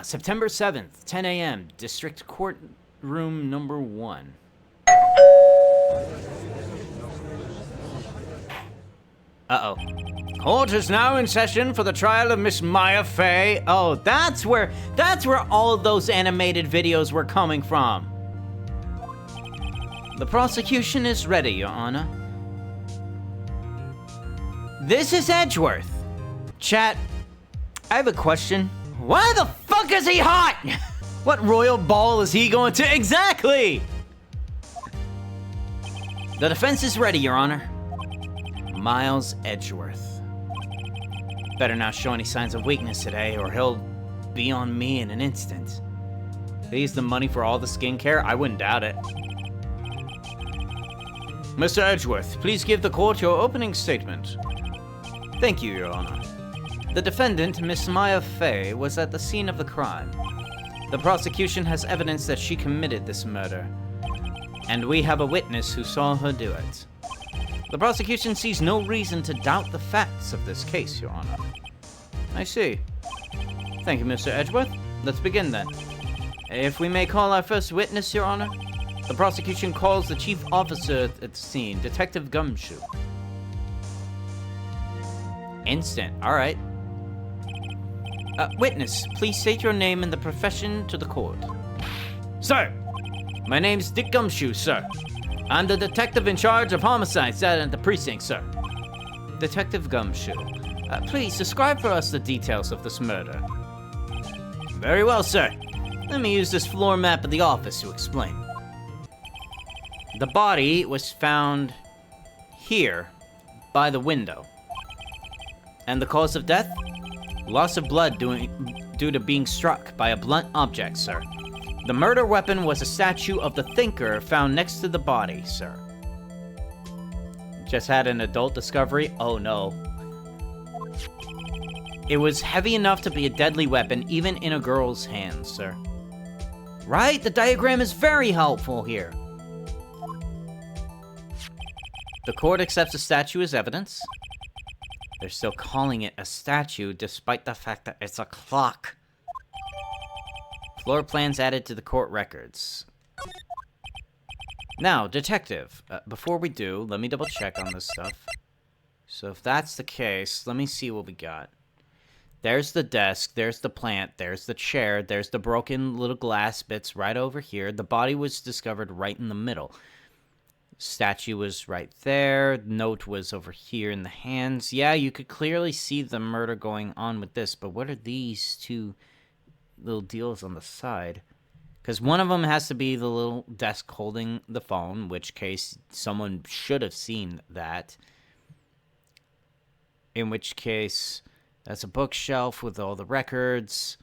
September 7th, 10 a.m., District Court Room number 1. Uh-oh. Court is now in session for the trial of Miss Maya Fey. Oh, that's where all of those animated videos were coming from. The prosecution is ready, Your Honor. This is Edgeworth. Chat, I have a question. Why the fuck is he hot? What royal ball is he going to? Exactly! The defense is ready, Your Honor. Miles Edgeworth. Better not show any signs of weakness today, or he'll be on me in an instant. They use the money for all the skincare? I wouldn't doubt it. Mr. Edgeworth, please give the court your opening statement. Thank you, Your Honor. The defendant, Miss Maya Fey, was at the scene of the crime. The prosecution has evidence that she committed this murder, and we have a witness who saw her do it. The prosecution sees no reason to doubt the facts of this case, Your Honor. I see. Thank you, Mr. Edgeworth. Let's begin then. If we may call our first witness, Your Honor. The prosecution calls the chief officer at the scene, Detective Gumshoe. Instant, alright. Witness, please state your name and the profession to the court. Sir, my name's Dick Gumshoe, sir. I'm the detective in charge of homicides at the precinct, sir. Detective Gumshoe, please describe for us the details of this murder. Very well, sir. Let me use this floor map of the office to explain. The body was found here by the window. And the cause of death? Loss of blood due to being struck by a blunt object, sir. The murder weapon was a statue of the thinker found next to the body, sir. Just had an adult discovery? Oh no. It was heavy enough to be a deadly weapon, even in a girl's hands, sir. Right? The diagram is very helpful here. The court accepts the statue as evidence. They're still calling it a statue, despite the fact that it's a clock. Floor plans added to the court records. Now, detective, before we do, let me double check on this stuff. So if that's the case, let me see what we got. There's the desk, there's the plant, there's the chair, there's the broken little glass bits right over here. The body was discovered right in the middle. Statue was right there. Note was over here in the hands. Yeah, you could clearly see the murder going on with this, but what are these two little deals on the side? Because one of them has to be the little desk holding the phone, in which case someone should have seen that. In which case, that's a bookshelf with all the records.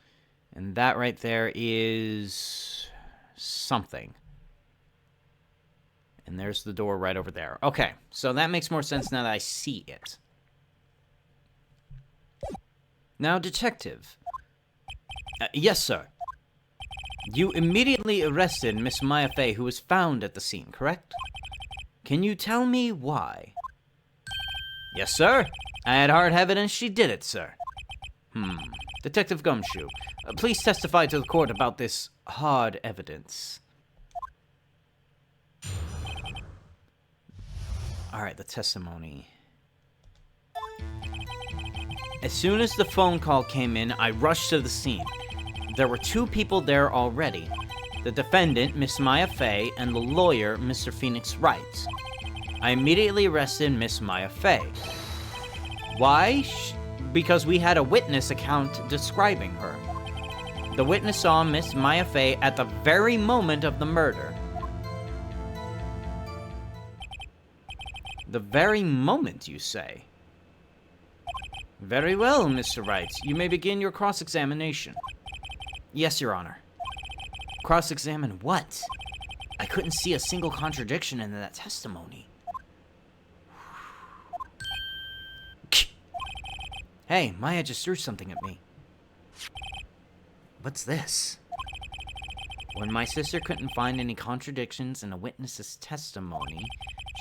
And that right there is something. And there's the door right over there. Okay, so that makes more sense now that I see it. Now, detective. Yes, sir. You immediately arrested Miss Maya Fey, who was found at the scene, correct? Can you tell me why? Yes, sir. I had hard evidence she did it, sir. Detective Gumshoe, please testify to the court about this hard evidence. Alright, the testimony. As soon as the phone call came in, I rushed to the scene. There were two people there already. The defendant, Miss Maya Fey, and the lawyer, Mr. Phoenix Wright. I immediately arrested Miss Maya Fey. Why? Because we had a witness account describing her. The witness saw Miss Maya Fey at the very moment of the murder. The very moment, you say? Very well, Mr. Wright. You may begin your cross-examination. Yes, Your Honor. Cross-examine what? I couldn't see a single contradiction in that testimony. Hey, Maya just threw something at me. What's this? When my sister couldn't find any contradictions in a witness's testimony,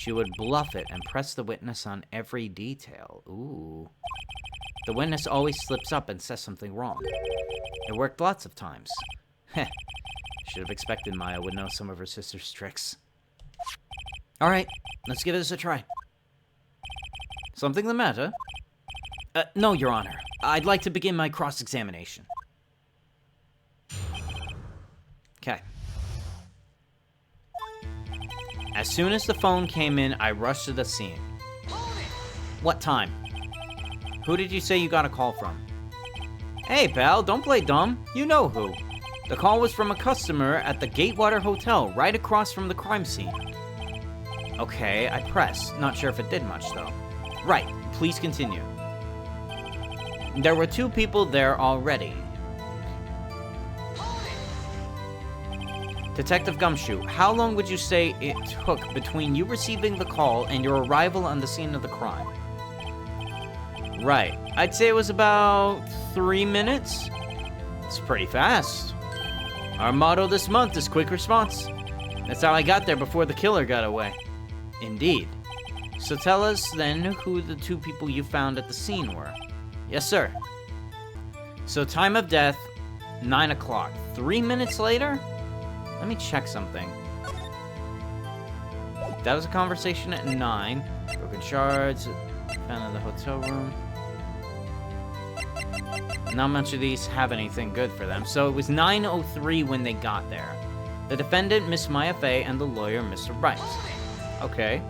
she would bluff it and press the witness on every detail. Ooh. The witness always slips up and says something wrong. It worked lots of times. Heh. Should have expected Maya would know some of her sister's tricks. Alright, let's give this a try. Something the matter? No, Your Honor. I'd like to begin my cross-examination. Okay. As soon as the phone came in, I rushed to the scene. What time? Who did you say you got a call from? Hey, pal, don't play dumb. You know who. The call was from a customer at the Gatewater Hotel, right across from the crime scene. Okay, I pressed. Not sure if it did much, though. Right, please continue. There were 2 people there already. Detective Gumshoe, how long would you say it took between you receiving the call and your arrival on the scene of the crime? Right, I'd say it was about 3 minutes. It's pretty fast. Our motto this month is quick response. That's how I got there before the killer got away. Indeed. So tell us then who the 2 people you found at the scene were. Yes, sir. So time of death, 9 o'clock. 3 minutes later? Let me check something. That was a conversation at 9. Broken shards, found in the hotel room. Not much of these have anything good for them. So it was 9:03 when they got there. The defendant, Miss Maya Fey, and the lawyer, Mr. Wright. Okay.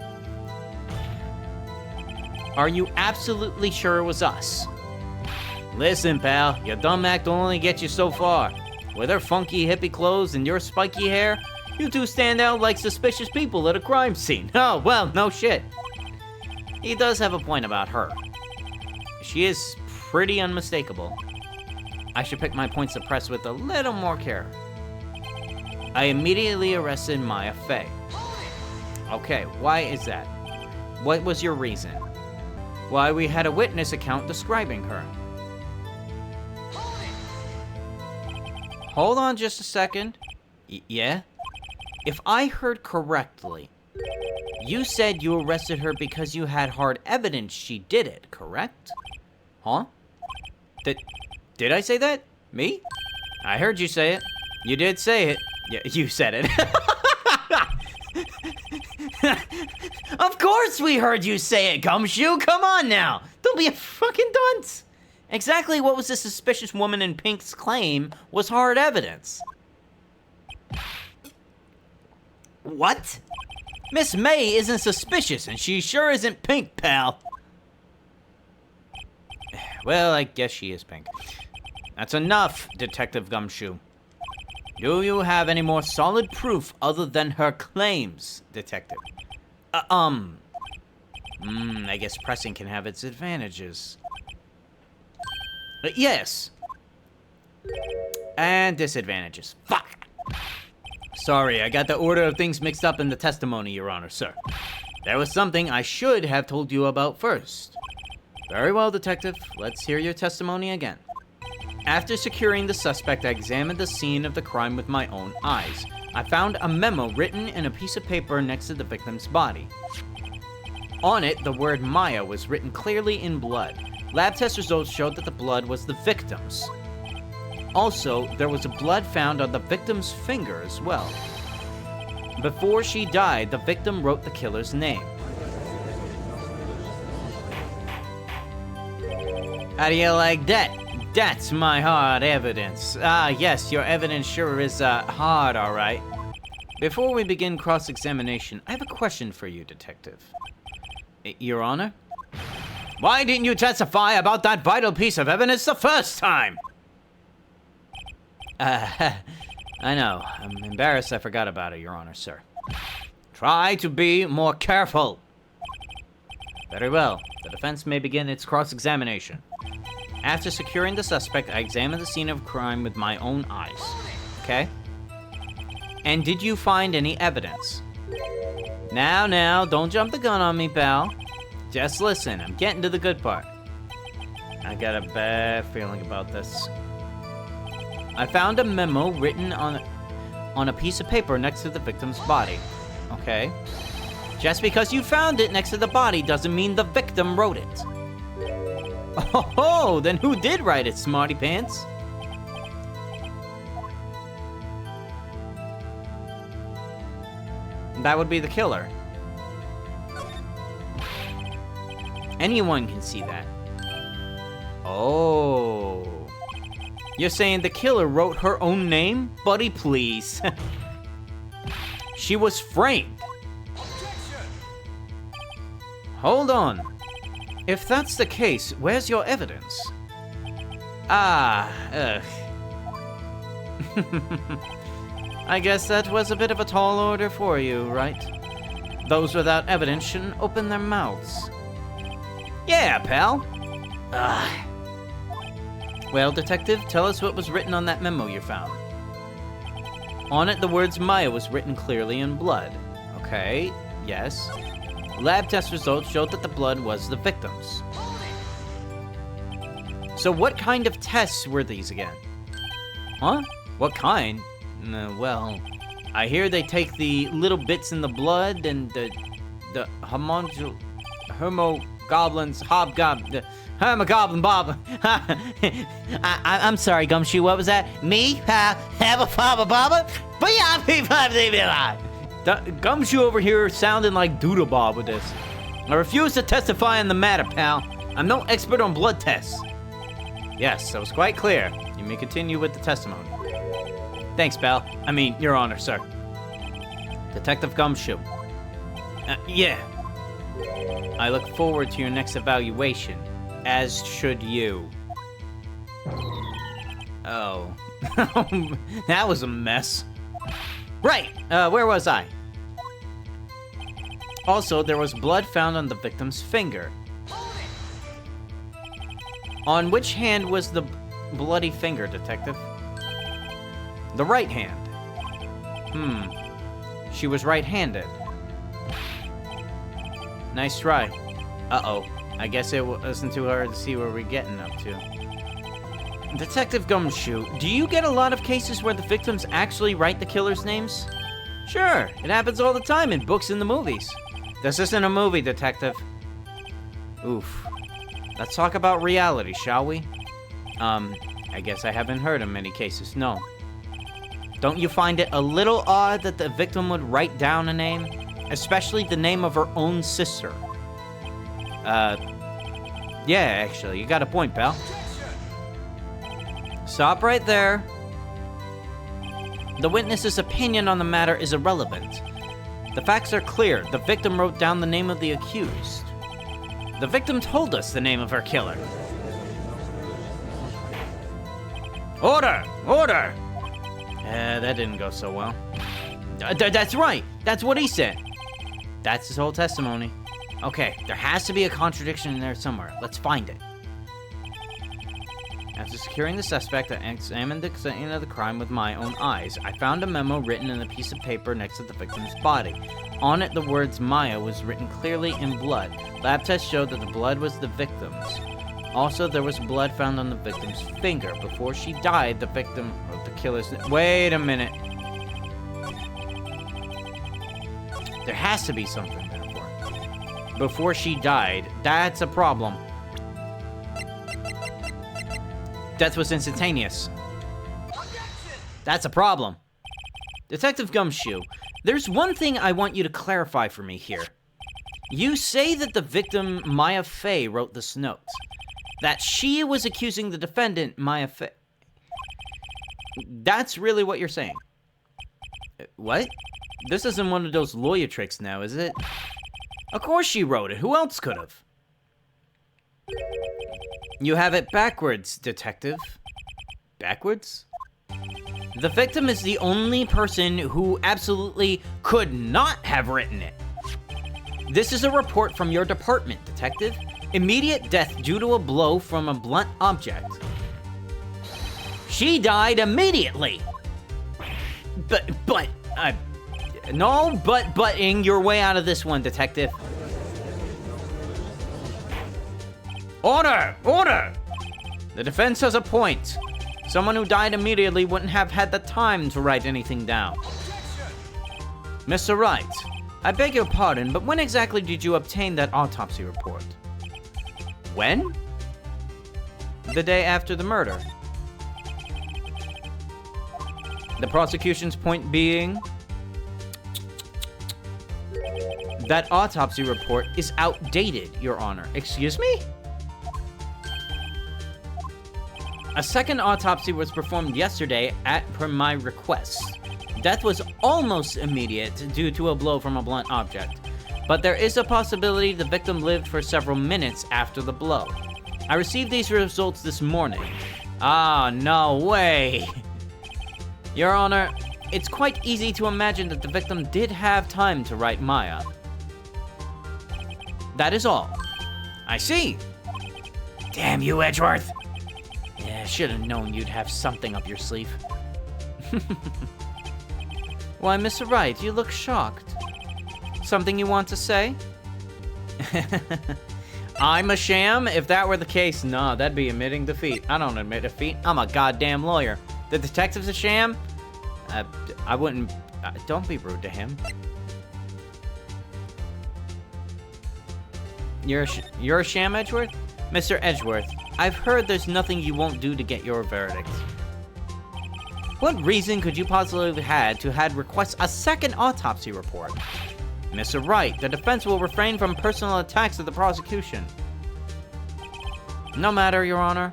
Are you absolutely sure it was us? Listen, pal, your dumb act will only get you so far. With her funky hippie clothes and your spiky hair, you 2 stand out like suspicious people at a crime scene. Oh, well, no shit. He does have a point about her. She is pretty unmistakable. I should pick my points of press with a little more care. I immediately arrested Maya Fey. Okay, why is that? What was your reason? Why, we had a witness account describing her. Hold on just a second. Yeah? If I heard correctly, you said you arrested her because you had hard evidence she did it, correct? Huh? Did I say that? Me? I heard you say it. You did say it. Yeah, you said it. Of course we heard you say it, Gumshoe. Come on now. Don't be a fucking dunce. Exactly what was the suspicious woman in pink's claim was hard evidence. What? Miss May isn't suspicious, and she sure isn't pink, pal. Well, I guess she is pink. That's enough, Detective Gumshoe. Do you have any more solid proof other than her claims, Detective? I guess pressing can have its advantages. Yes. And disadvantages. Fuck. Sorry, I got the order of things mixed up in the testimony, Your Honor, sir. There was something I should have told you about first. Very well, Detective. Let's hear your testimony again. After securing the suspect, I examined the scene of the crime with my own eyes. I found a memo written in a piece of paper next to the victim's body. On it, the word Maya was written clearly in blood. Lab test results showed that the blood was the victim's. Also, there was blood found on the victim's finger as well. Before she died, the victim wrote the killer's name. How do you like that? That's my hard evidence. Ah, yes, your evidence sure is, hard, all right. Before we begin cross-examination, I have a question for you, Detective. Your Honor? Why didn't you testify about that vital piece of evidence the first time? I know. I'm embarrassed I forgot about it, Your Honor, sir. Try to be more careful. Very well. The defense may begin its cross-examination. After securing the suspect, I examined the scene of crime with my own eyes. Okay? And did you find any evidence? Now, don't jump the gun on me, pal. Just listen, I'm getting to the good part. I got a bad feeling about this. I found a memo written on a piece of paper next to the victim's body. Okay? Just because you found it next to the body doesn't mean the victim wrote it. Oh, then who did write it, smarty pants? That would be the killer. Anyone can see that. Oh. You're saying the killer wrote her own name? Buddy, please. She was framed. Hold on. If that's the case, where's your evidence? I guess that was a bit of a tall order for you, right? Those without evidence shouldn't open their mouths. Yeah, pal. Well, detective, tell us what was written on that memo you found. On it, the words Maya was written clearly in blood. Okay, yes. Lab test results showed that the blood was the victim's. So what kind of tests were these again? Huh? What kind? Well, I hear they take the little bits in the blood and the Hermogoblin Bob. I'm sorry, Gumshoe, what was that? Me? Gumshoe over here sounding like Doodle Bob with this. I refuse to testify on the matter, pal. I'm no expert on blood tests. Yes, that was quite clear. You may continue with the testimony. Thanks, pal. I mean, Your Honor, sir. Detective Gumshoe. Yeah. I look forward to your next evaluation, as should you. Oh. That was a mess. Right, where was I? Also, there was blood found on the victim's finger. On which hand was the bloody finger, detective? The right hand. She was right-handed. Nice try. Uh-oh. I guess it wasn't too hard to see where we're getting up to. Detective Gumshoe, do you get a lot of cases where the victims actually write the killer's names? Sure, it happens all the time in books and the movies. This isn't a movie, detective. Oof. Let's talk about reality, shall we? I guess I haven't heard of many cases, no. Don't you find it a little odd that the victim would write down a name? Especially the name of her own sister. Yeah, actually, you got a point, pal. Stop right there. The witness's opinion on the matter is irrelevant. The facts are clear. The victim wrote down the name of the accused. The victim told us the name of her killer. Order! Order! That didn't go so well. That's right. That's what he said. That's his whole testimony. Okay, there has to be a contradiction in there somewhere. Let's find it. After securing the suspect, I examined the scene of the crime with my own eyes. I found a memo written in a piece of paper next to the victim's body. On it, the words Maya was written clearly in blood. Lab tests showed that the blood was the victim's. Also, there was blood found on the victim's finger. Before she died, the victim wrote the killer's name. Wait a minute. There has to be something there for it. Before she died, that's a problem. Death was instantaneous. That's a problem. Detective Gumshoe, there's one thing I want you to clarify for me here. You say that the victim, Maya Fey, wrote this note. That she was accusing the defendant, Maya Fey. That's really what you're saying. What? This isn't one of those lawyer tricks now, is it? Of course she wrote it. Who else could have? You have it backwards, detective. Backwards? The victim is the only person who absolutely could not have written it. This is a report from your department, detective. Immediate death due to a blow from a blunt object. She died immediately. No butting your way out of this one, detective. Order! Order! The defense has a point. Someone who died immediately wouldn't have had the time to write anything down. Mr. Wright, I beg your pardon, but when exactly did you obtain that autopsy report? When? The day after the murder. The prosecution's point being... That autopsy report is outdated, Your Honor. Excuse me? A second autopsy was performed yesterday per my request. Death was almost immediate due to a blow from a blunt object, but there is a possibility the victim lived for several minutes after the blow. I received these results this morning. Ah, no way. Your Honor, it's quite easy to imagine that the victim did have time to write Maya. That is all. I see. Damn you, Edgeworth. Yeah, should have known you'd have something up your sleeve. Why, Mr. Wright, you look shocked. Something you want to say? I'm a sham? If that were the case, nah, that'd be admitting defeat. I don't admit defeat. I'm a goddamn lawyer. The detective's a sham? I wouldn't... don't be rude to him. You're a sham, Edgeworth? Mr. Edgeworth, I've heard there's nothing you won't do to get your verdict. What reason could you possibly have had to request a second autopsy report? Mr. Wright, the defense will refrain from personal attacks of the prosecution. No matter, Your Honor.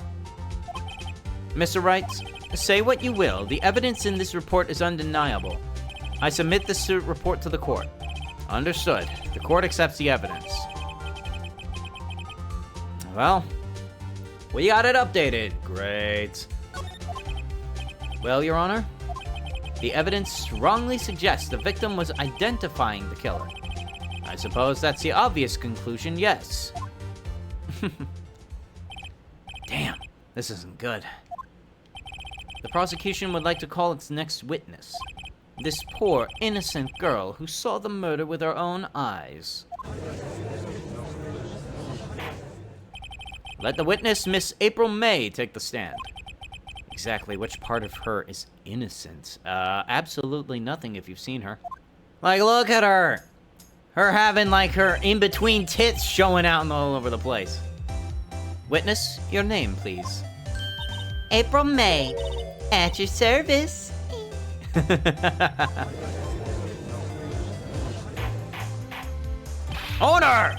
Mr. Wright, say what you will. The evidence in this report is undeniable. I submit this report to the court. Understood. The court accepts the evidence. Well, we got it updated. Great. Well, Your Honor, the evidence strongly suggests the victim was identifying the killer. I suppose that's the obvious conclusion, yes. Damn, this isn't good. The prosecution would like to call its next witness. This poor, innocent girl who saw the murder with her own eyes. Let the witness, Miss April May, take the stand. Exactly which part of her is innocent? Absolutely nothing if you've seen her. Like, look at her! Her having, like, her in-between tits showing out all over the place. Witness, your name, please. April May. At your service. Order!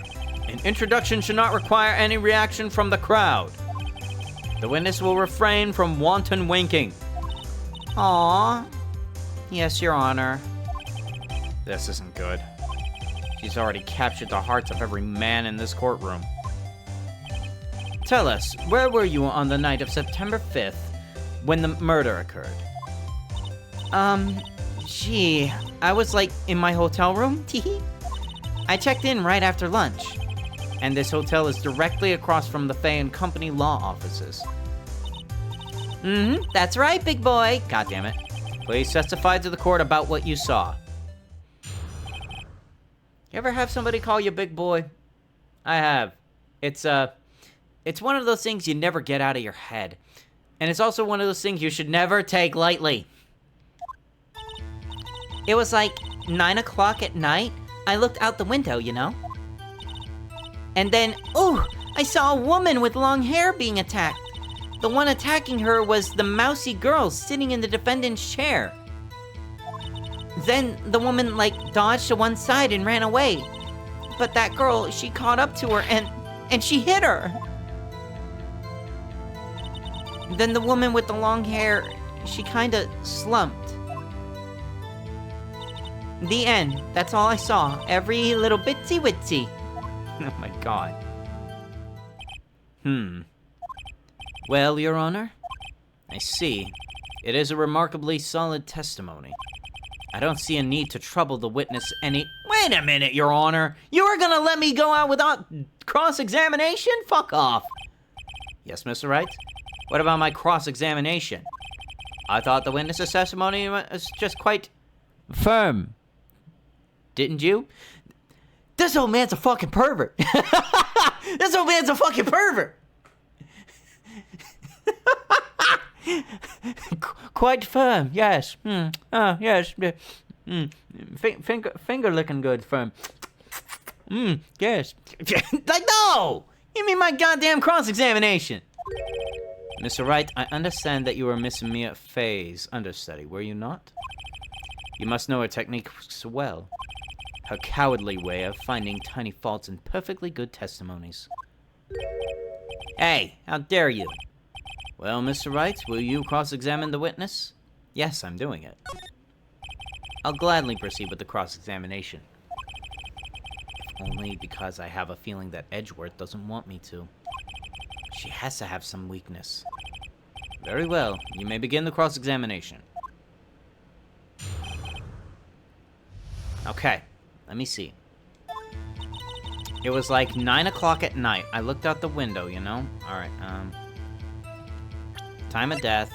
An introduction should not require any reaction from the crowd. The witness will refrain from wanton winking. Aww. Yes, Your Honor. This isn't good. She's already captured the hearts of every man in this courtroom. Tell us, where were you on the night of September 5th when the murder occurred? Gee, I was like in my hotel room, teehee. I checked in right after lunch. And this hotel is directly across from the Fay and Company law offices. That's right, big boy. God damn it. Please testify to the court about what you saw. You ever have somebody call you big boy? I have. It's one of those things you never get out of your head. And it's also one of those things you should never take lightly. It was like 9 o'clock at night. I looked out the window, you know? And then, ooh, I saw a woman with long hair being attacked. The one attacking her was the mousy girl sitting in the defendant's chair. Then the woman, like, dodged to one side and ran away. But that girl, she caught up to her and she hit her. Then the woman with the long hair, she kinda slumped. The end. That's all I saw. Every little bitsy witsy. Oh my god. Well, Your Honor, I see. It is a remarkably solid testimony. I don't see a need to trouble the witness any— Wait a minute, Your Honor! You are gonna let me go out without cross-examination? Fuck off! Yes, Mr. Wright? What about my cross-examination? I thought the witness's testimony was just quite firm. Didn't you? This old man's a fucking pervert. This old man's a fucking pervert. Quite firm, yes. Yes. Finger looking good, firm. Yes. Like, no! You mean my goddamn cross-examination? Mr. Wright, I understand that you were Miss Mia Fay's understudy, were you not? You must know her techniques well. Her cowardly way of finding tiny faults in perfectly good testimonies. Hey, how dare you? Well, Mr. Wright, will you cross-examine the witness? Yes, I'm doing it. I'll gladly proceed with the cross-examination. If only because I have a feeling that Edgeworth doesn't want me to. She has to have some weakness. Very well, you may begin the cross-examination. Okay, let me see. It was like 9 o'clock at night. I looked out the window, you know? Alright, time of death.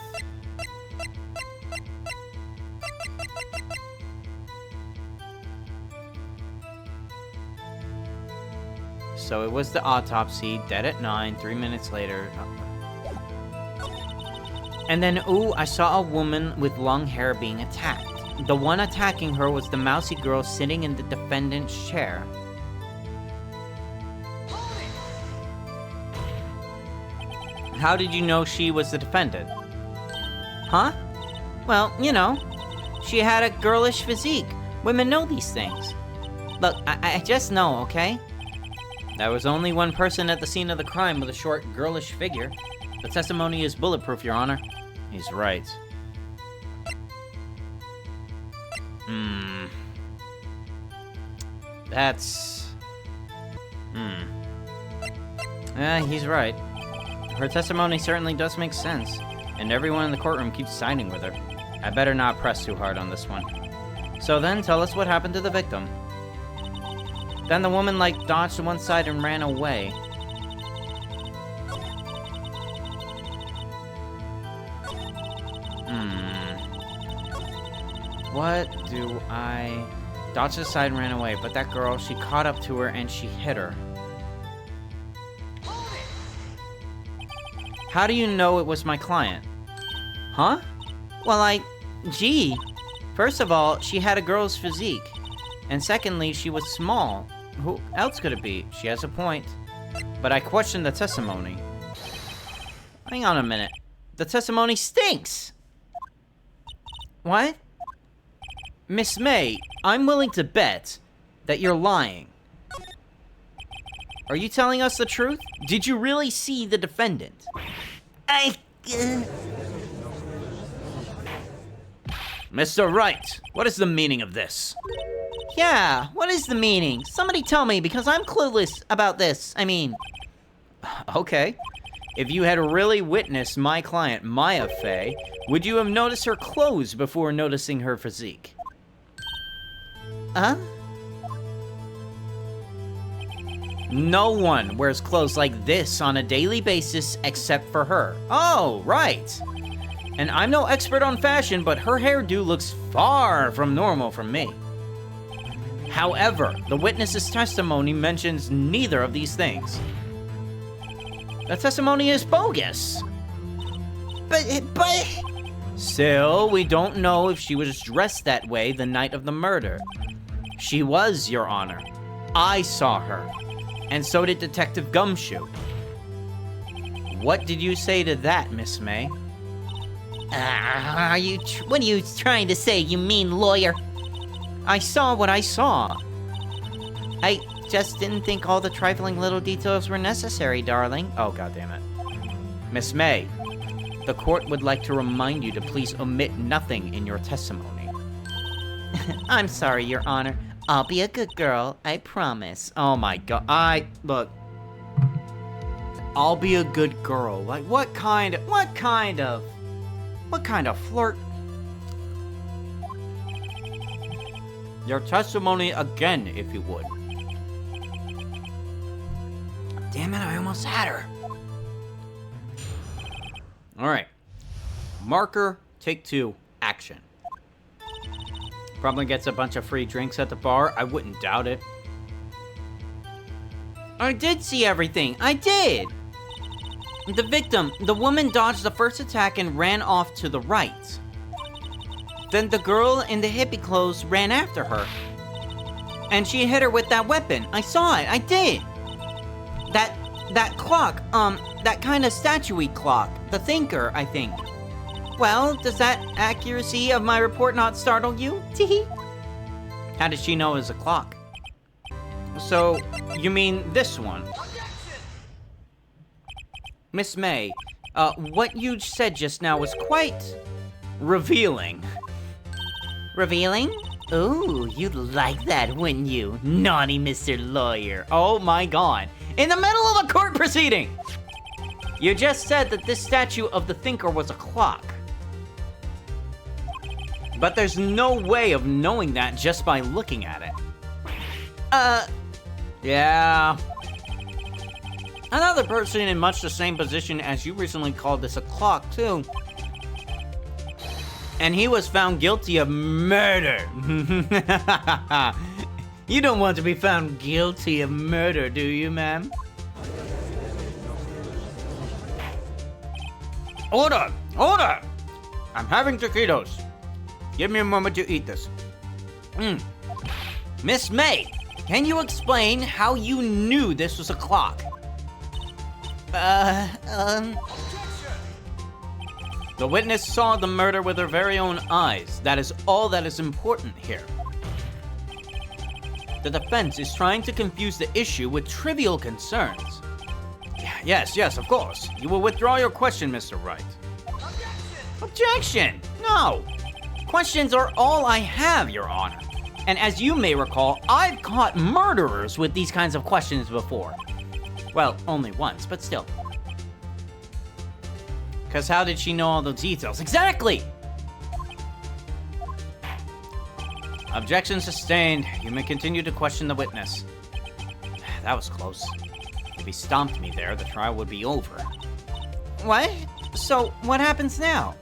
So it was the autopsy, dead at 9, 3 minutes later. And then, ooh, I saw a woman with long hair being attacked. The one attacking her was the mousy girl sitting in the defendant's chair. How did you know she was the defendant? Huh? Well, you know, she had a girlish physique. Women know these things. Look, I just know, okay? There was only one person at the scene of the crime with a short, girlish figure. The testimony is bulletproof, Your Honor. He's right. That's... he's right. Her testimony certainly does make sense, and everyone in the courtroom keeps siding with her. I better not press too hard on this one. So then, tell us what happened to the victim. Then the woman, like, dodged to one side and ran away. What do I... Dodged to the side and ran away, but that girl, she caught up to her and she hit her. How do you know it was my client? Huh? Well, gee. First of all, she had a girl's physique. And secondly, she was small. Who else could it be? She has a point. But I questioned the testimony. Hang on a minute. The testimony stinks! What? Miss May, I'm willing to bet that you're lying. Are you telling us the truth? Did you really see the defendant? Mr. Wright, what is the meaning of this? Yeah, what is the meaning? Somebody tell me, because I'm clueless about this. I mean... Okay. If you had really witnessed my client, Maya Fey, would you have noticed her clothes before noticing her physique? Huh? No one wears clothes like this on a daily basis except for her. Oh, right. And I'm no expert on fashion, but her hairdo looks far from normal from me. However, the witness's testimony mentions neither of these things. The testimony is bogus. But... Still, we don't know if she was dressed that way the night of the murder. She was, Your Honor. I saw her. And so did Detective Gumshoe. What did you say to that, Miss May? What are you trying to say, you mean lawyer? I saw what I saw. I just didn't think all the trifling little details were necessary, darling. Oh, goddammit. Miss May, the court would like to remind you to please omit nothing in your testimony. I'm sorry, Your Honor. I'll be a good girl, I promise. Oh my god, look. I'll be a good girl. Like, what kind of flirt? Your testimony again, if you would. Damn it, I almost had her. Alright. Marker, take 2, action. Probably gets a bunch of free drinks at the bar. I wouldn't doubt it. I did see everything. I did! The victim, the woman dodged the first attack and ran off to the right. Then the girl in the hippie clothes ran after her. And she hit her with that weapon. I saw it. I did. That clock, that kind of statuey clock. The thinker, I think. Well, does that accuracy of my report not startle you? Teehee. How did she know it was a clock? So, you mean this one? Miss May, what you said just now was quite revealing. Revealing? Ooh, you'd like that, wouldn't you? Naughty Mr. Lawyer. Oh my god. In the middle of a court proceeding! You just said that this statue of the thinker was a clock. But there's no way of knowing that just by looking at it. Yeah. Another person in much the same position as you recently called this a clock, too. And he was found guilty of murder. You don't want to be found guilty of murder, do you, ma'am? Order! Order! I'm having taquitos. Give me a moment to eat this. Miss May, can you explain how you knew this was a clock? The witness saw the murder with her very own eyes. That is all that is important here. The defense is trying to confuse the issue with trivial concerns. Yes, of course. You will withdraw your question, Mr. Wright. Objection! No! Questions are all I have, Your Honor. And as you may recall, I've caught murderers with these kinds of questions before. Well, only once, but still. Because how did she know all the details? Exactly! Objection sustained. You may continue to question the witness. That was close. If he stomped me there, the trial would be over. What? So, what happens now?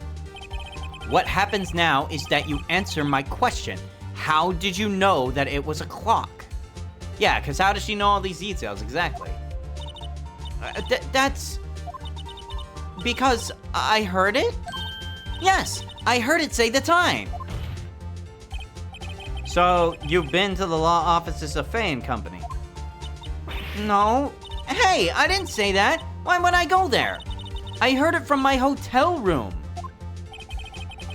What happens now is that you answer my question. How did you know that it was a clock? Yeah, because how does she know all these details? Exactly. That's... because I heard it? Yes, I heard it say the time. So, you've been to the law offices of Faye and Company? No. Hey, I didn't say that. Why would I go there? I heard it from my hotel room.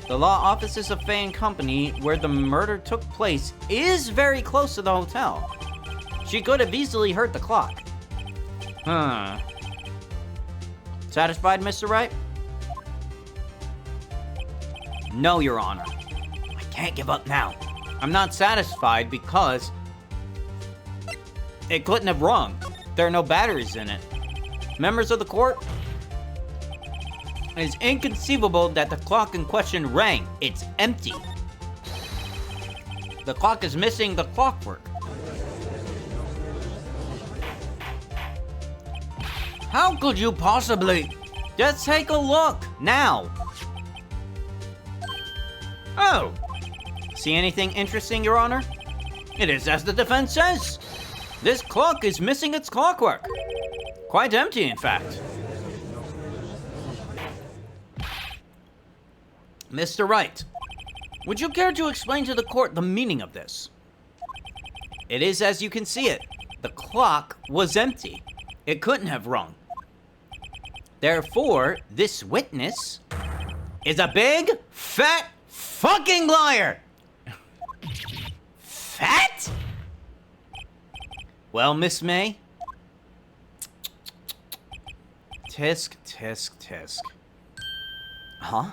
The law offices of Faye and Company, where the murder took place, is very close to the hotel. She could have easily heard the clock. Satisfied, Mr. Wright? No, Your Honor. I can't give up now. I'm not satisfied because it couldn't have rung. There are no batteries in it. Members of the court, it is inconceivable that the clock in question rang. It's empty. The clock is missing the clockwork. How could you possibly? Just take a look, now. Oh. See anything interesting, Your Honor? It is as the defense says. This clock is missing its clockwork. Quite empty, in fact. Mr. Wright, would you care to explain to the court the meaning of this? It is as you can see it. The clock was empty. It couldn't have rung. Therefore, this witness is a big, fat, fucking liar! Fat? Well, Miss May? Tisk, tisk, tisk. Huh?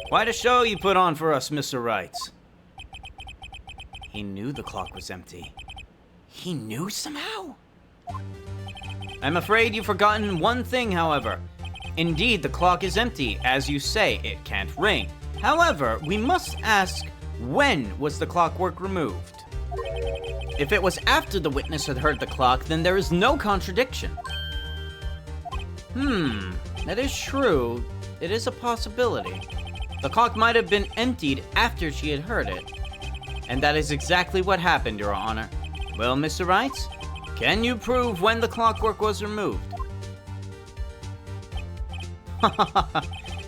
Quite a show you put on for us, Mr. Wright. He knew the clock was empty. He knew somehow? I'm afraid you've forgotten one thing, however. Indeed, the clock is empty. As you say, it can't ring. However, we must ask, when was the clockwork removed? If it was after the witness had heard the clock, then there is no contradiction. That is true. It is a possibility. The clock might have been emptied after she had heard it. And that is exactly what happened, Your Honor. Well, Mr. Wright, can you prove when the clockwork was removed?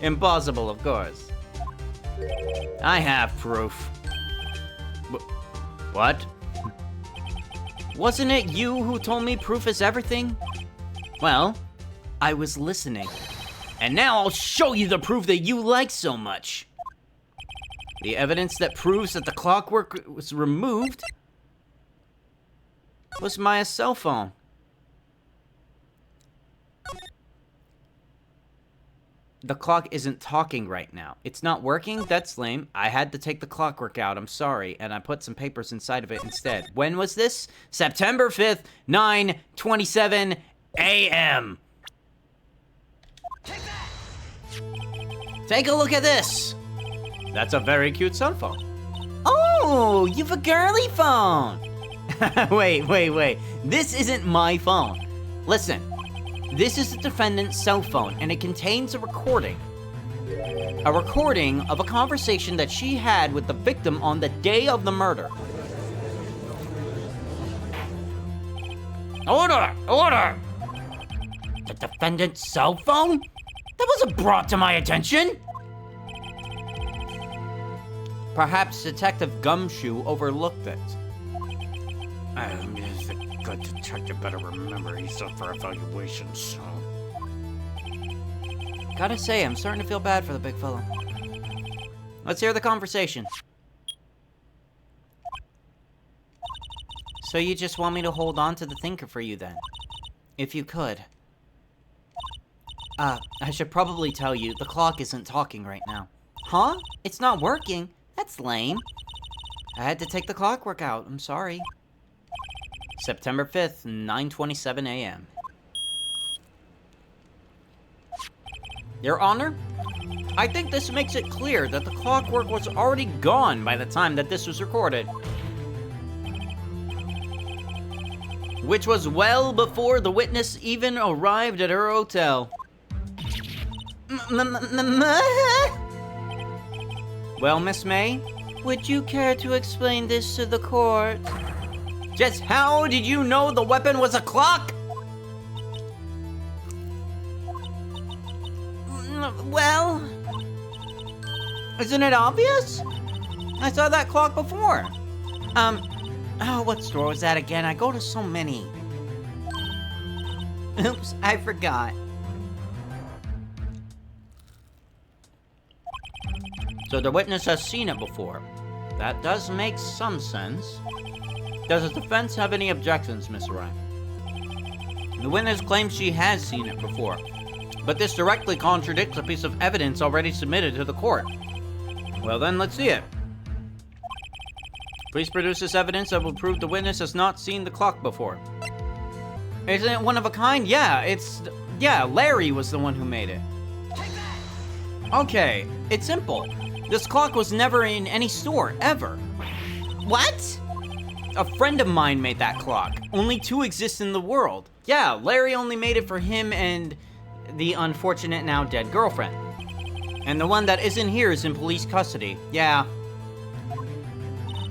Impossible, of course. I have proof. What? Wasn't it you who told me proof is everything? Well, I was listening. And now I'll show you the proof that you like so much. The evidence that proves that the clockwork was removed. was Maya's cell phone. The clock isn't talking right now. It's not working? That's lame. I had to take the clockwork out. I'm sorry. And I put some papers inside of it instead. When was this? September 5th, 9:27 a.m. Take a look at this. That's a very cute cell phone. Oh, you've a girly phone. Wait. This isn't my phone. Listen. This is the defendant's cell phone, and it contains a recording. A recording of a conversation that she had with the victim on the day of the murder. Order! Order! The defendant's cell phone? That wasn't brought to my attention! Perhaps Detective Gumshoe overlooked it. The good detective better remember he's up for evaluation, so... Gotta say, I'm starting to feel bad for the big fella. Let's hear the conversation. So you just want me to hold on to the thinker for you then? If you could. I should probably tell you, the clock isn't talking right now. Huh? It's not working? That's lame. I had to take the clockwork out, I'm sorry. September 5th, 9:27 a.m. Your Honor, I think this makes it clear that the clockwork was already gone by the time that this was recorded. Which was well before the witness even arrived at her hotel. Well, Miss May, would you care to explain this to the court? Just how did you know the weapon was a clock? Well, isn't it obvious? I saw that clock before. Oh, what store was that again? I go to so many. Oops, I forgot. So the witness has seen it before. That does make some sense. Does the defense have any objections, Miss Wright? The witness claims she has seen it before, but this directly contradicts a piece of evidence already submitted to the court. Well then, let's see it. Please produce this evidence that will prove the witness has not seen the clock before. Isn't it one of a kind? Yeah, Larry was the one who made it. Okay, it's simple. This clock was never in any store, ever. What? A friend of mine made that clock. Only two exist in the world. Yeah, Larry only made it for him and the unfortunate now dead girlfriend. And the one that isn't here is in police custody. Yeah.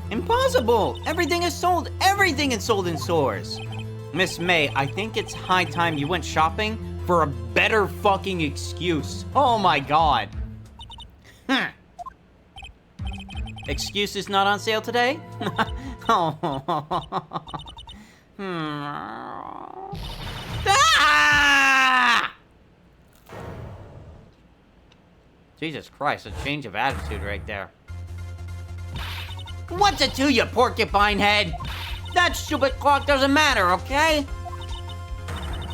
Impossible! Everything is sold! Everything is sold in stores! Miss May, I think it's high time you went shopping for a better fucking excuse. Oh my god. Excuse is not on sale today? Ah! Jesus Christ, a change of attitude right there. What's it to you, porcupine head? That stupid clock doesn't matter, okay?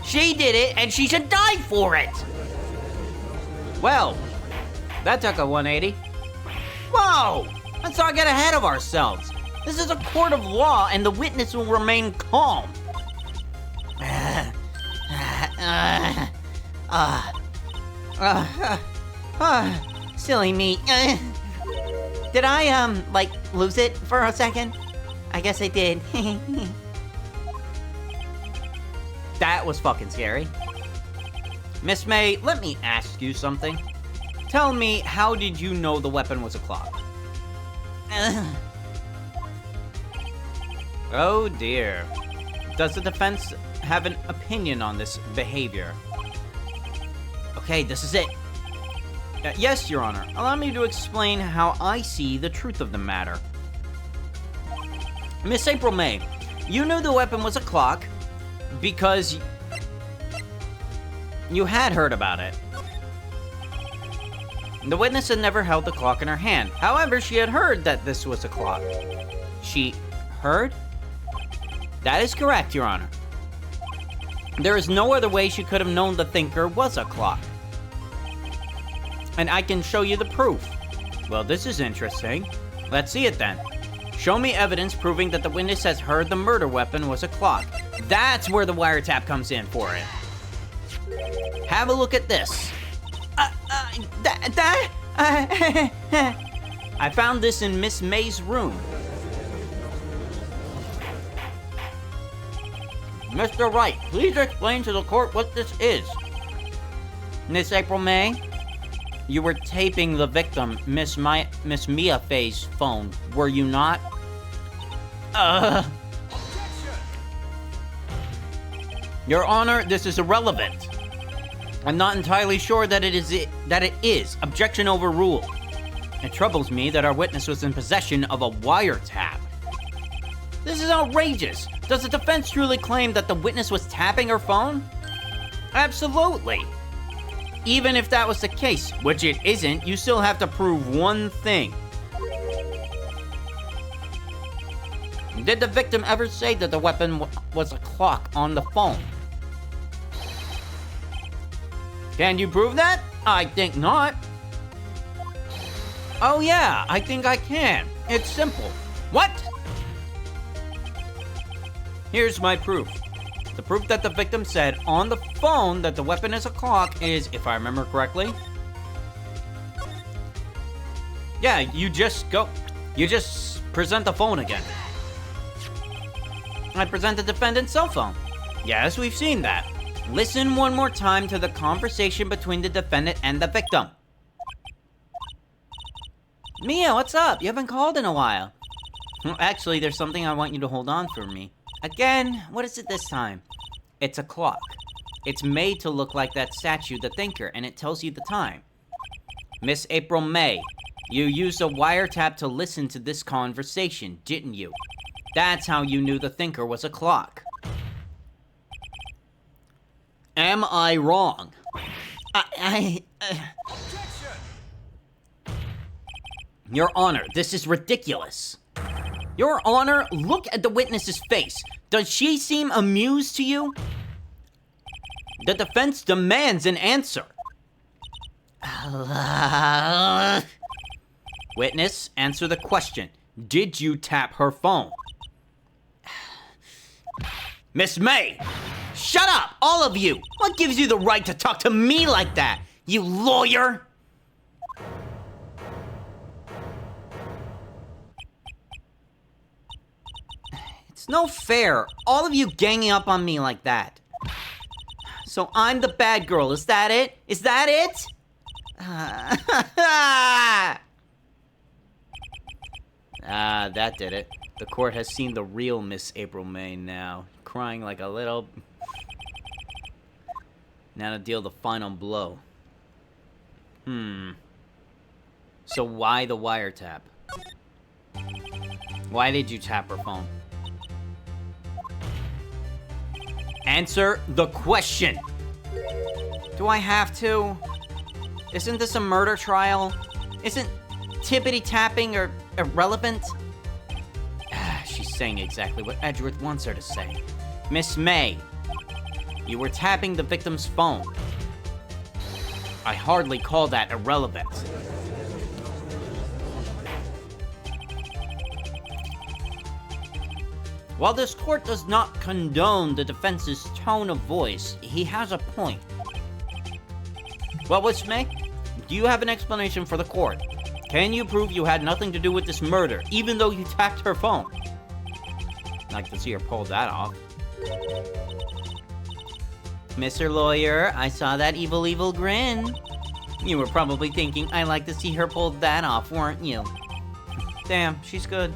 She did it, and she should die for it! Well, that took a 180. Whoa! Let's not get ahead of ourselves. This is a court of law, and the witness will remain calm. Silly me. Did I, lose it for a second? I guess I did. That was fucking scary. Miss May, let me ask you something. Tell me, how did you know the weapon was a clock? Oh dear. Does the defense have an opinion on this behavior? Okay, this is it. Yes, Your Honor. Allow me to explain how I see the truth of the matter. Miss April May, you knew the weapon was a clock because you had heard about it. The witness had never held the clock in her hand. However, she had heard that this was a clock. She heard? That is correct, Your Honor. There is no other way she could have known the thinker was a clock. And I can show you the proof. Well, this is interesting. Let's see it then. Show me evidence proving that the witness has heard the murder weapon was a clock. That's where the wiretap comes in for it. Have a look at this. I found this in Miss May's room. Mr. Wright, please explain to the court what this is. Miss April May, you were taping the victim, Miss Mia Faye's phone, were you not? Your Honor, this is irrelevant. I'm not entirely sure that it is. Objection overruled. It troubles me that our witness was in possession of a wiretap. This is outrageous. Does the defense truly claim that the witness was tapping her phone? Absolutely. Even if that was the case, which it isn't, you still have to prove one thing. Did the victim ever say that the weapon was a clock on the phone? Can you prove that? I think not. Oh yeah, I think I can. It's simple. What? Here's my proof. The proof that the victim said on the phone that the weapon is a clock is, if I remember correctly. Yeah, you just present the phone again. I present the defendant's cell phone. Yes, we've seen that. Listen one more time to the conversation between the defendant and the victim. Mia, what's up? You haven't called in a while. Well, actually, there's something I want you to hold on for me. Again, what is it this time? It's a clock. It's made to look like that statue, the thinker, and it tells you the time. Miss April May, you used a wiretap to listen to this conversation, didn't you? That's how you knew the thinker was a clock. Am I wrong? Your Honor, this is ridiculous. Your Honor, look at the witness's face. Does she seem amused to you? The defense demands an answer. Witness, answer the question. Did you tap her phone? Miss May! Shut up, all of you! What gives you the right to talk to me like that, you lawyer? It's no fair, all of you ganging up on me like that. So I'm the bad girl, is that it? Is that it? That did it. The court has seen the real Miss April May now, crying like a little... Now to deal the final blow. So why the wiretap? Why did you tap her phone? Answer the question! Do I have to? Isn't this a murder trial? Isn't tippity-tapping or irrelevant? She's saying exactly what Edgeworth wants her to say. Miss May, you were tapping the victim's phone. I hardly call that irrelevant. While this court does not condone the defense's tone of voice, he has a point. Well, Miss May, do you have an explanation for the court? Can you prove you had nothing to do with this murder, even though you tapped her phone? I'd like to see her pull that off. Mr. Lawyer, I saw that evil grin. You were probably thinking, I'd like to see her pull that off, weren't you? Damn, she's good.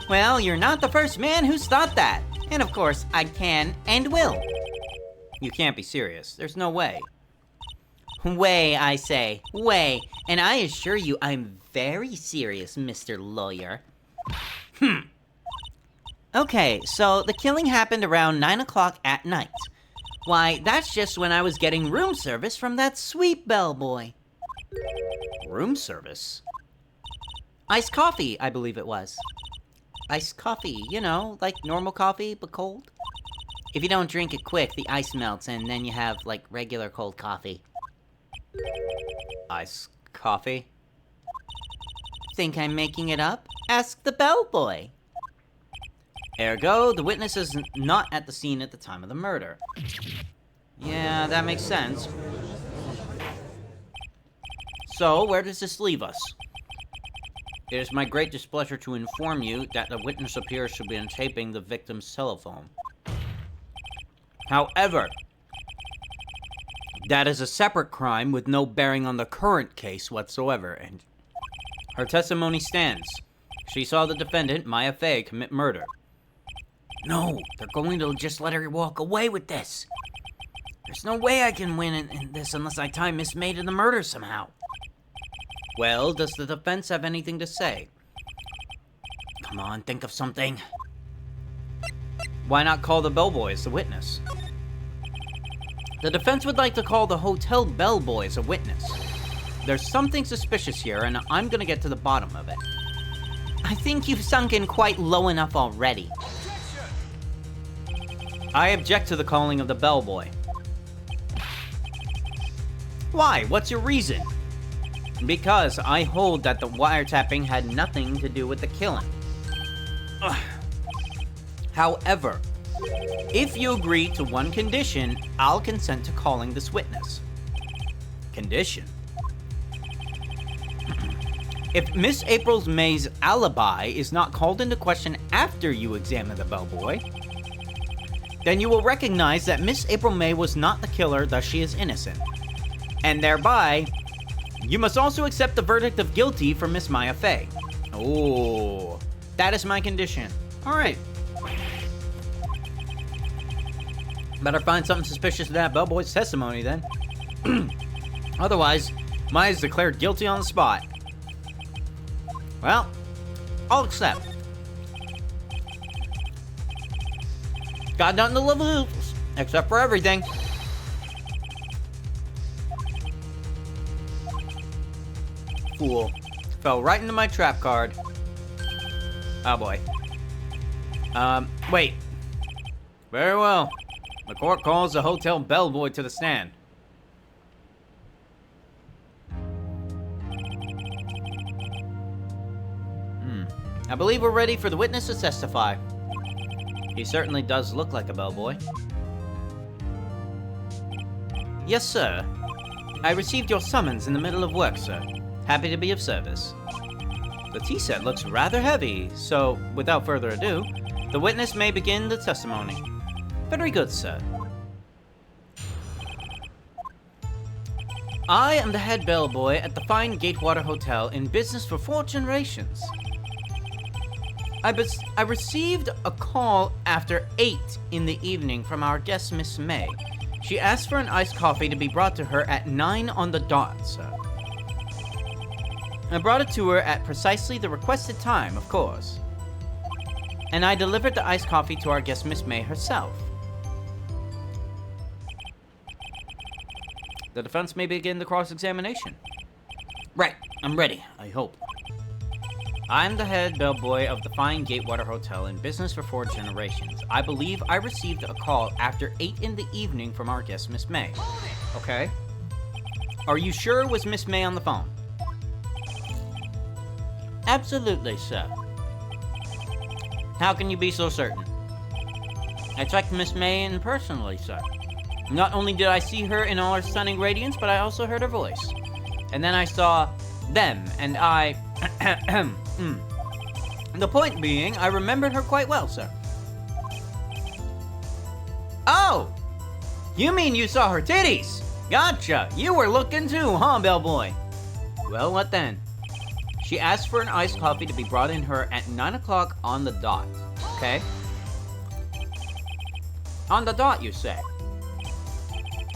Well, you're not the first man who's thought that. And of course, I can and will. You can't be serious. There's no way. Way, I say. Way. And I assure you, I'm very serious, Mr. Lawyer. Okay, so the killing happened around 9 o'clock at night. Why, that's just when I was getting room service from that sweet bellboy. Room service? Iced coffee, I believe it was. Iced coffee, you know, like normal coffee, but cold. If you don't drink it quick, the ice melts, and then you have, like, regular cold coffee. Iced coffee? Think I'm making it up? Ask the bellboy. Ergo, the witness is not at the scene at the time of the murder. Yeah, that makes sense. So, where does this leave us? It is my great displeasure to inform you that the witness appears to be taping the victim's telephone. However, that is a separate crime with no bearing on the current case whatsoever, and her testimony stands. She saw the defendant, Maya Fey, commit murder. No, they're going to just let her walk away with this. There's no way I can win in this unless I tie Miss May to the murder somehow. Well, does the defense have anything to say? Come on, think of something. Why not call the bellboy as the witness? The defense would like to call the hotel bellboy as a witness. There's something suspicious here, and I'm gonna get to the bottom of it. I think you've sunk in quite low enough already. I object to the calling of the bellboy. Why? What's your reason? Because I hold that the wiretapping had nothing to do with the killing. Ugh. However, if you agree to one condition, I'll consent to calling this witness. Condition? If Miss April May's alibi is not called into question after you examine the bellboy, then you will recognize that Miss April May was not the killer, thus she is innocent. And thereby, you must also accept the verdict of guilty for Miss Maya Fey. Oh, that is my condition. Alright. Better find something suspicious to that bellboy's testimony then. Otherwise, Maya's declared guilty on the spot. Well, I'll accept. Got nothing to lose, except for everything. Fool. Fell right into my trap card. Oh boy. Wait. Very well. The court calls the hotel bellboy to the stand. I believe we're ready for the witness to testify. He certainly does look like a bellboy. Yes, sir. I received your summons in the middle of work, sir. Happy to be of service. The tea set looks rather heavy, so without further ado, the witness may begin the testimony. Very good, sir. I am the head bellboy at the fine Gatewater Hotel in business for 4 generations. I received a call after 8 in the evening from our guest, Miss May. She asked for an iced coffee to be brought to her at 9 on the dot, sir. I brought it to her at precisely the requested time, of course. And I delivered the iced coffee to our guest, Miss May herself. The defense may begin the cross-examination. Right, I'm ready, I hope. I'm the head bellboy of the fine Gatewater Hotel in business for 4 generations. I believe I received a call after 8 in the evening from our guest, Miss May. Okay. Are you sure it was Miss May on the phone? Absolutely, sir. How can you be so certain? I checked Miss May in personally, sir. Not only did I see her in all her stunning radiance, but I also heard her voice. And then I saw them, and I... The point being, I remembered her quite well, sir. Oh! You mean you saw her titties? Gotcha! You were looking too, huh, bellboy? Well, what then? She asked for an iced coffee to be brought in her at 9 o'clock on the dot. Okay? On the dot, you say?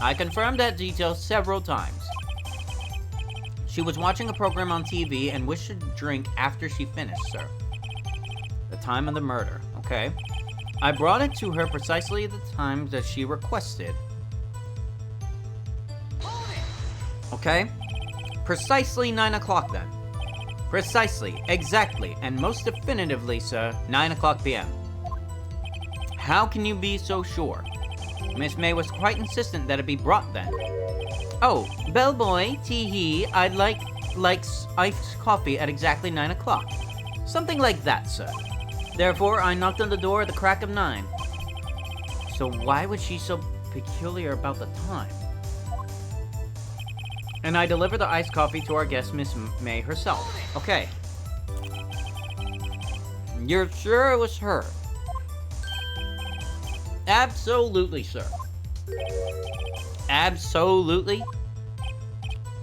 I confirmed that detail several times. She was watching a program on TV and wished to drink after she finished, sir. The time of the murder, okay? I brought it to her precisely at the time that she requested. Okay? Precisely 9 o'clock then. Precisely, exactly, and most definitively, sir, 9 o'clock p.m. How can you be so sure? Miss May was quite insistent that it be brought then. Oh, bellboy, tee-hee, I'd likes iced coffee at exactly 9 o'clock. Something like that, sir. Therefore, I knocked on the door at the crack of 9. So why was she so peculiar about the time? And I delivered the iced coffee to our guest, Miss May herself. Okay. You're sure it was her? Absolutely, sir. Absolutely?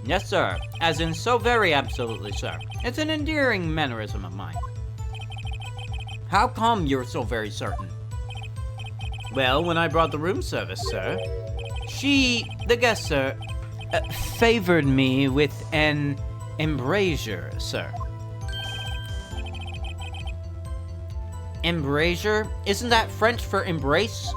Yes, sir. As in so very absolutely, sir. It's an endearing mannerism of mine. How come you're so very certain? Well, when I brought the room service, sir, the guest, sir, favored me with an embrasure, sir. Embrasure? Isn't that French for embrace?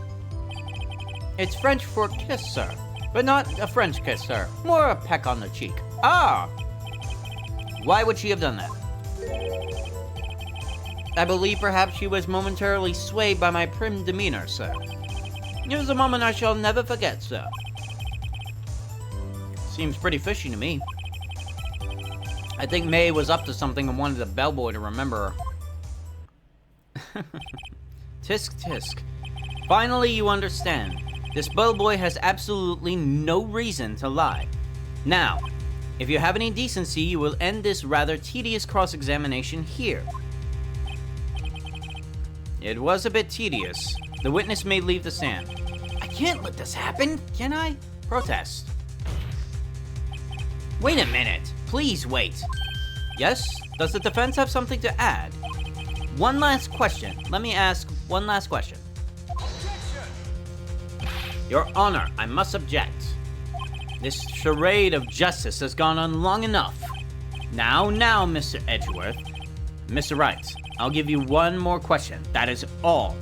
It's French for kiss, sir. But not a French kiss, sir. More a peck on the cheek. Ah! Why would she have done that? I believe perhaps she was momentarily swayed by my prim demeanor, sir. It was a moment I shall never forget, sir. Seems pretty fishy to me. I think May was up to something and wanted the bellboy to remember her. Tisk tisk. Finally you understand. This bellboy has absolutely no reason to lie. Now, if you have any decency, you will end this rather tedious cross-examination here. It was a bit tedious. The witness may leave the stand. I can't let this happen, can I? Protest. Wait a minute. Please wait. Yes? Does the defense have something to add? One last question. Let me ask one last question. Your Honor, I must object. This charade of justice has gone on long enough. Now, Mr. Edgeworth. Mr. Wright, I'll give you one more question. That is all.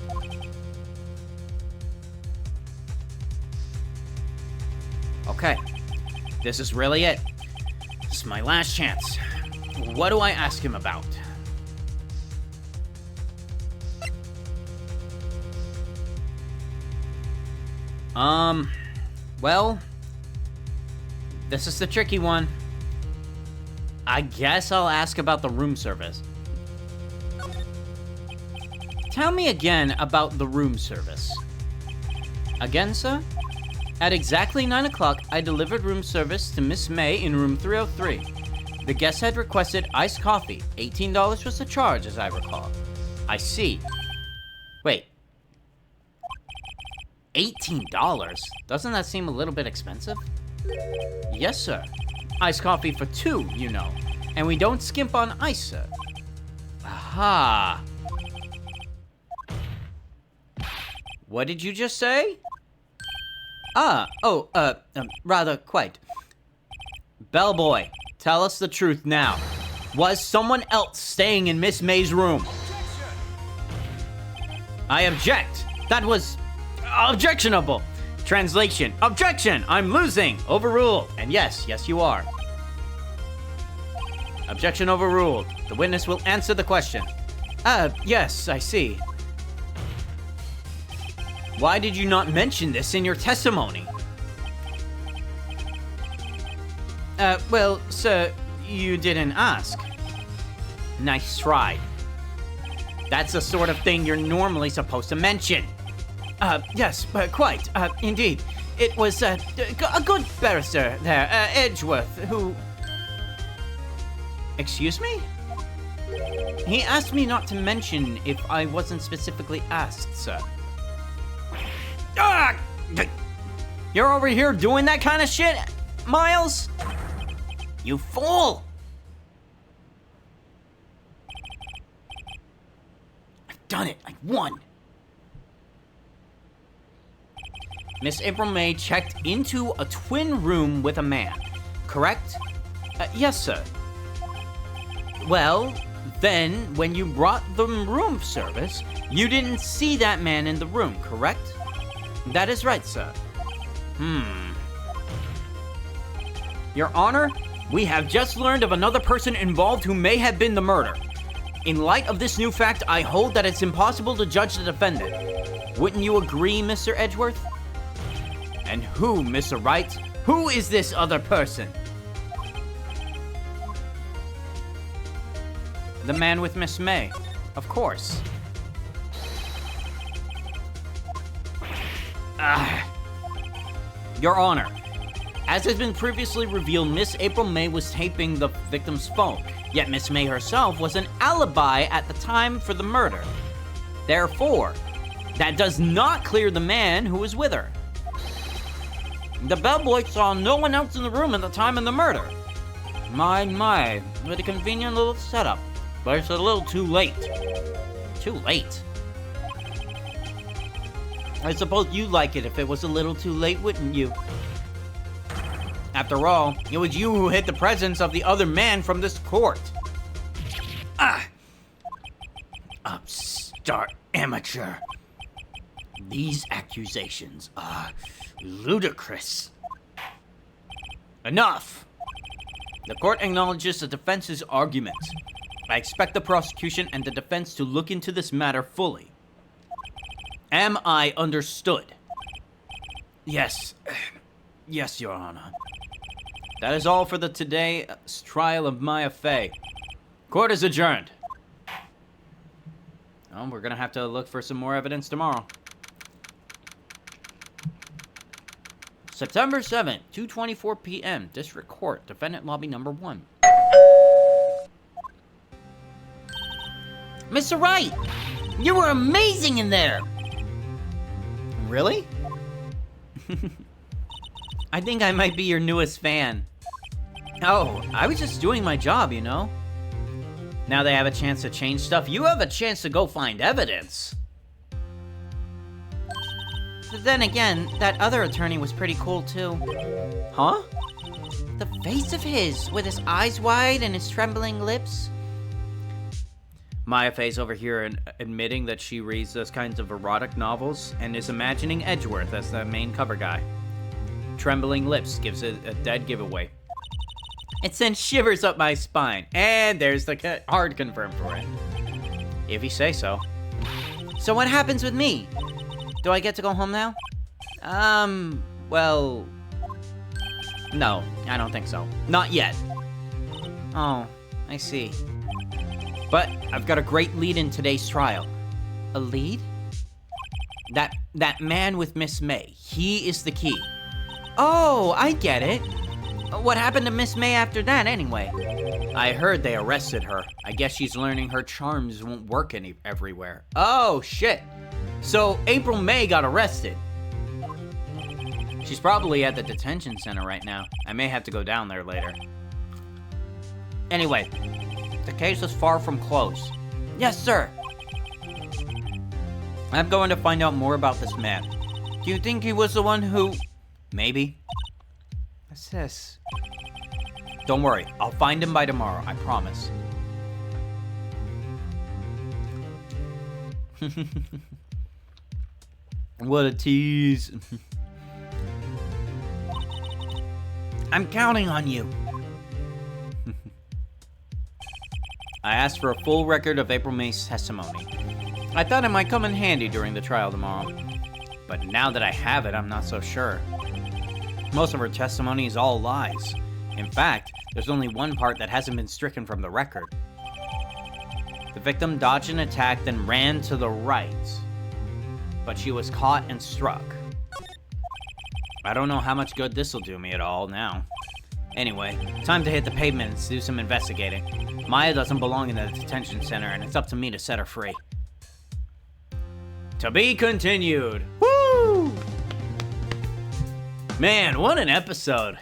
Okay. This is really it. This is my last chance. What do I ask him about? Well, this is the tricky one. I guess I'll ask about the room service. Tell me again about the room service. Again, sir? At exactly 9 o'clock, I delivered room service to Miss May in room 303. The guest had requested iced coffee. $18 was the charge, as I recall. I see. Wait. $18? Doesn't that seem a little bit expensive? Yes, sir. Iced coffee for 2, you know. And we don't skimp on ice, sir. Aha. What did you just say? Rather quite. Bellboy, tell us the truth now. Was someone else staying in Miss May's room? I object. That was objectionable. Translation. Objection. I'm losing. Overruled. And yes, you are. Objection overruled. The witness will answer the question. Yes, I see. Why did you not mention this in your testimony? Well, sir, you didn't ask. Nice try. That's the sort of thing you're normally supposed to mention. Yes, quite, indeed. It was, a good barrister there, Edgeworth, who... Excuse me? He asked me not to mention if I wasn't specifically asked, sir. Ah! You're over here doing that kind of shit, Miles? You fool! I've done it. I won. Miss April May checked into a twin room with a man, correct? Yes, sir. Well, then, when you brought the room service, you didn't see that man in the room, correct? That is right, sir. Your Honor, We have just learned of another person involved who may have been the murder. In light of this new fact, I hold that it's impossible to judge the defendant. Wouldn't you agree, Mr. Edgeworth? And who, Mr. Wright? Who is this other person? The man with Miss May, of course. Your Honor, as has been previously revealed, Miss April May was taping the victim's phone, yet Miss May herself was an alibi at the time for the murder. Therefore, that does not clear the man who was with her. The bellboy saw no one else in the room at the time of the murder. My, what a convenient little setup. But it's a little too late. Too late? I suppose you'd like it if it was a little too late, wouldn't you? After all, it was you who hid the presence of the other man from this court. Upstart amateur. These accusations are ludicrous. Enough! The court acknowledges the defense's argument. I expect the prosecution and the defense to look into this matter fully. Am I understood? Yes. Yes, Your Honor. That is all for the today's trial of Maya Fey. Court is adjourned. Oh, we're gonna have to look for some more evidence tomorrow. September 7th, 2:24 p.m. District Court, Defendant Lobby Number 1. Mr. Wright, you were amazing in there. Really? I think I might be your newest fan. Oh, I was just doing my job, you know? Now they have a chance to change stuff. You have a chance to go find evidence. But then again, that other attorney was pretty cool too. Huh? The face of his, with his eyes wide and his trembling lips. Maya Fey's over here admitting that she reads those kinds of erotic novels and is imagining Edgeworth as the main cover guy. Trembling lips gives it a dead giveaway. It sends shivers up my spine. And there's the hard confirm for it. If you say so. So what happens with me? Do I get to go home now? Well... No, I don't think so. Not yet. Oh, I see. But I've got a great lead in today's trial. A lead? That man with Miss May. He is the key. Oh, I get it. What happened to Miss May after that, anyway? I heard they arrested her. I guess she's learning her charms won't work everywhere. Oh, shit. So April May got arrested. She's probably at the detention center right now. I may have to go down there later. Anyway, the case is far from closed. Yes, sir. I'm going to find out more about this man. Do you think he was the one who... Maybe. What's this? Don't worry, I'll find him by tomorrow, I promise. What a tease. I'm counting on you. I asked for a full record of April May's testimony. I thought it might come in handy during the trial tomorrow. But now that I have it, I'm not so sure. Most of her testimony is all lies. In fact, there's only one part that hasn't been stricken from the record. The victim dodged an attack, then ran to the right. But she was caught and struck. I don't know how much good this'll do me at all now. Anyway, time to hit the pavement and do some investigating. Maya doesn't belong in the detention center, and it's up to me to set her free. To be continued. Woo! Man, what an episode.